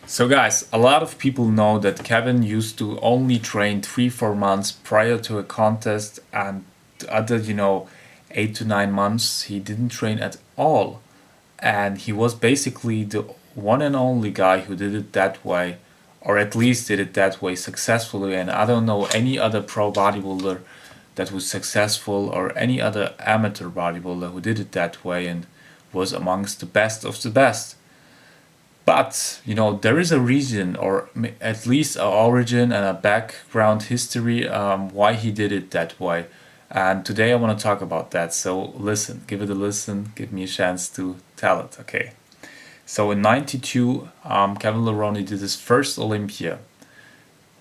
So guys, a lot of people know that Kevin used to only train 3-4 months prior to a contest, and the other, 8 to 9 months he didn't train at all. And he was basically the one and only guy who did it that way, or at least did it that way successfully. And I don't know any other pro bodybuilder that was successful, or any other amateur bodybuilder who did it that way and was amongst the best of the best. But there is a reason, or at least an origin and a background history, why he did it that way. And today I want to talk about that. So listen, give it a listen, give me a chance to tell it. Okay. So in '92, Kevin Levrone did his first Olympia,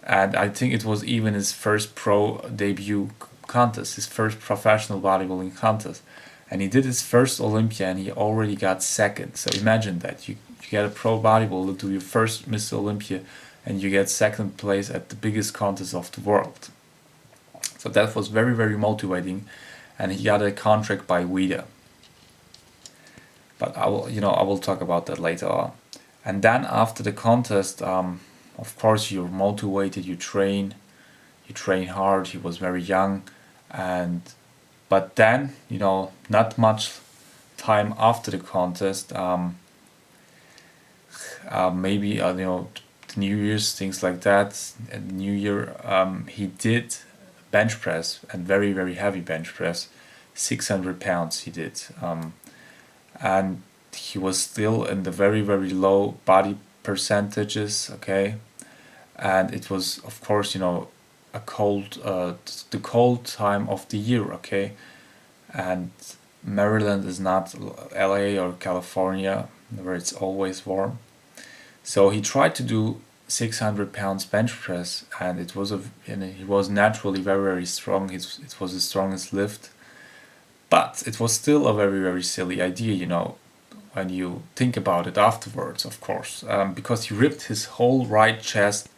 and I think it was even his first pro debut contest, his first professional bodybuilding contest. And he did his first Olympia and he already got second. So imagine that. You get a pro bodybuilder do your first Mr. Olympia and you get second place at the biggest contest of the world. So that was very, very motivating. And he got a contract by WIDA. But I will talk about that later on. And then after the contest, of course you're motivated, you train hard. He was very young, but then, not much time after the contest, maybe, the New Year's, things like that, and New Year, he did bench press, and very, very heavy bench press, 600 pounds he did. And he was still in the very, very low body percentages, okay? And it was, of course, a the cold time of the year, okay? And Maryland is not LA or California where it's always warm. So he tried to do 600 pounds bench press, and he was naturally very, very strong. It was the strongest lift, but it was still a very, very silly idea, when you think about it afterwards, of course, because he ripped his whole right chest.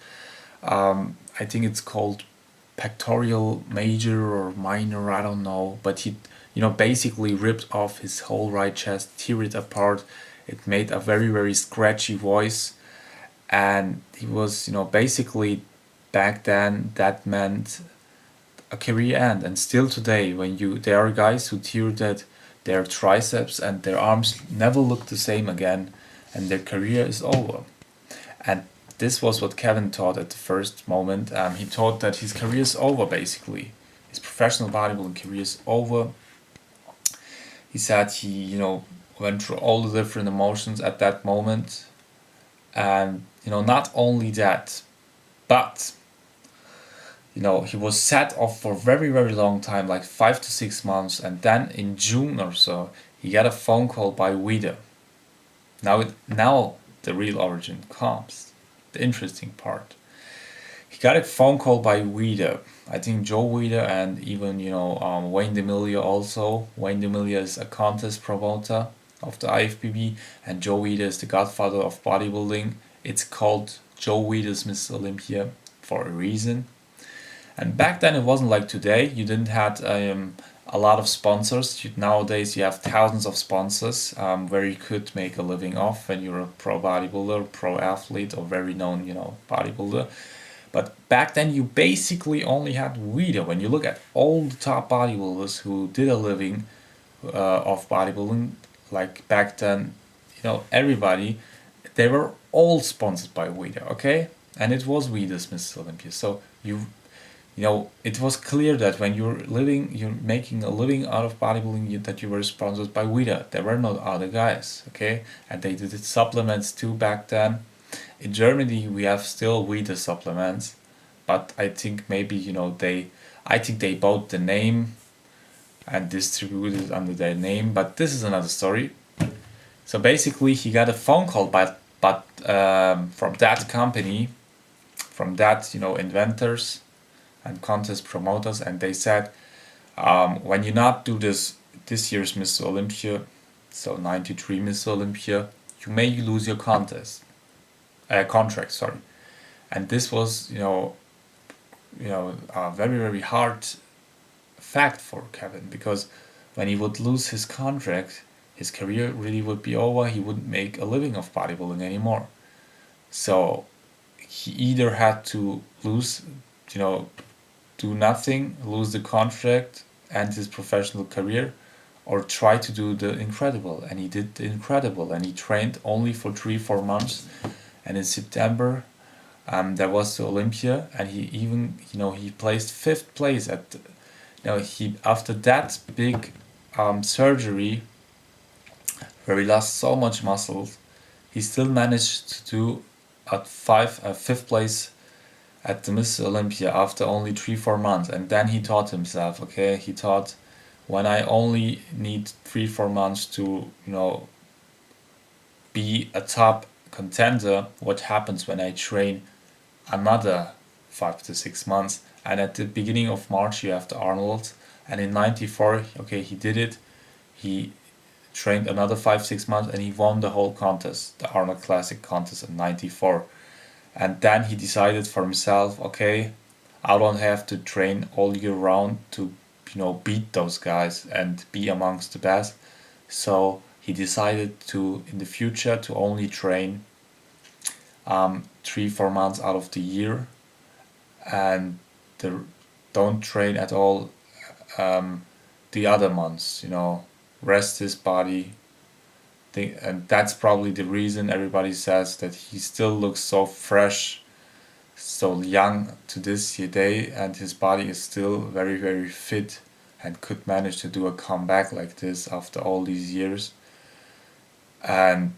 I think it's called pectoral major or minor, I don't know, but he basically ripped off his whole right chest, tear it apart. It made a very, very scratchy voice, and he was basically, back then, that meant a career end. And still today, there are guys who tear that their triceps and their arms never look the same again, and their career is over. And this was what Kevin thought at the first moment. He thought that his career is over, basically. His professional bodybuilding career is over. He said he, went through all the different emotions at that moment. And, not only that, but, he was set off for a very, very long time, like 5 to 6 months. And then in June or so, he got a phone call by WIDA. Now the real origin comes. The interesting part. He got a phone call by WIDA. I think Joe WIDA and even Wayne DeMilia also. Wayne DeMilia is a contest promoter of the IFBB, and Joe WIDA is the godfather of bodybuilding. It's called Joe WIDA's Mr. Olympia for a reason. And back then it wasn't like today. You didn't have a lot of sponsors. Nowadays you have thousands of sponsors where you could make a living off when you're a pro bodybuilder, pro athlete, or very known, bodybuilder. But back then you basically only had WIDA. When you look at all the top bodybuilders who did a living of bodybuilding, like back then, everybody, they were all sponsored by WIDA, okay? And it was WIDA's Mr. Olympia. So it was clear that when you're making a living out of bodybuilding, that you were sponsored by WIDA. There were no other guys, okay? And they did supplements too back then. In Germany, we have still WIDA supplements, but I think maybe, they bought the name and distributed it under their name, but this is another story. So basically, he got a phone call, from that company, from that, inventors and contest promoters, and they said, when you not do this year's Mr. Olympia, so '93 Mr. Olympia, you may lose your contract, sorry. And this was, a very, very hard fact for Kevin, because when he would lose his contract, his career really would be over. He wouldn't make a living of bodybuilding anymore. So he either had to lose, do nothing, lose the contract, end his professional career, or try to do the incredible. And he did the incredible, and he trained only for 3-4 months. And in September, there was the Olympia, and he even, he placed fifth place at. He after that big surgery, where he lost so much muscle, he still managed to do at fifth place at the Mr. Olympia after only 3-4 months. And then he taught himself, okay, he thought, when I only need 3-4 months to, be a top contender, what happens when I train another 5 to 6 months? And at the beginning of March, you have the Arnold, and in '94, okay, he did it. He trained another 5-6 months, and he won the whole contest, the Arnold Classic contest in '94. And then he decided for himself, okay, I don't have to train all year round to, beat those guys and be amongst the best. So he decided to, in the future, to only train 3-4 months out of the year, and don't train at all the other months. Rest his body. And that's probably the reason everybody says that he still looks so fresh, so young to this day, and his body is still very, very fit and could manage to do a comeback like this after all these years. And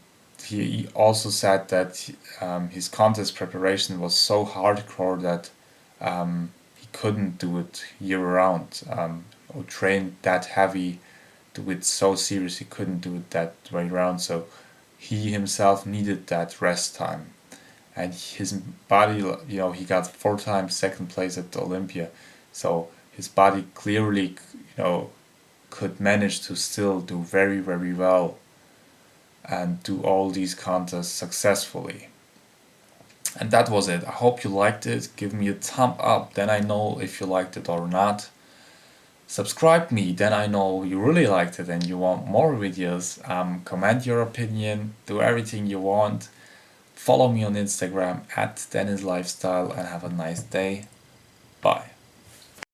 he also said that his contest preparation was so hardcore that he couldn't do it year round, or train that heavy, do it so serious. He couldn't do it that way round. So he himself needed that rest time. And his body, he got 4 times second place at the Olympia. So his body clearly, could manage to still do very, very well and do all these contests successfully. And that was it. I hope you liked it. Give me a thumb up, then I know if you liked it or not. Subscribe me, then I know you really liked it and you want more videos. Comment your opinion, do everything you want. Follow me on Instagram @DenizLifestyle, and have a nice day. Bye.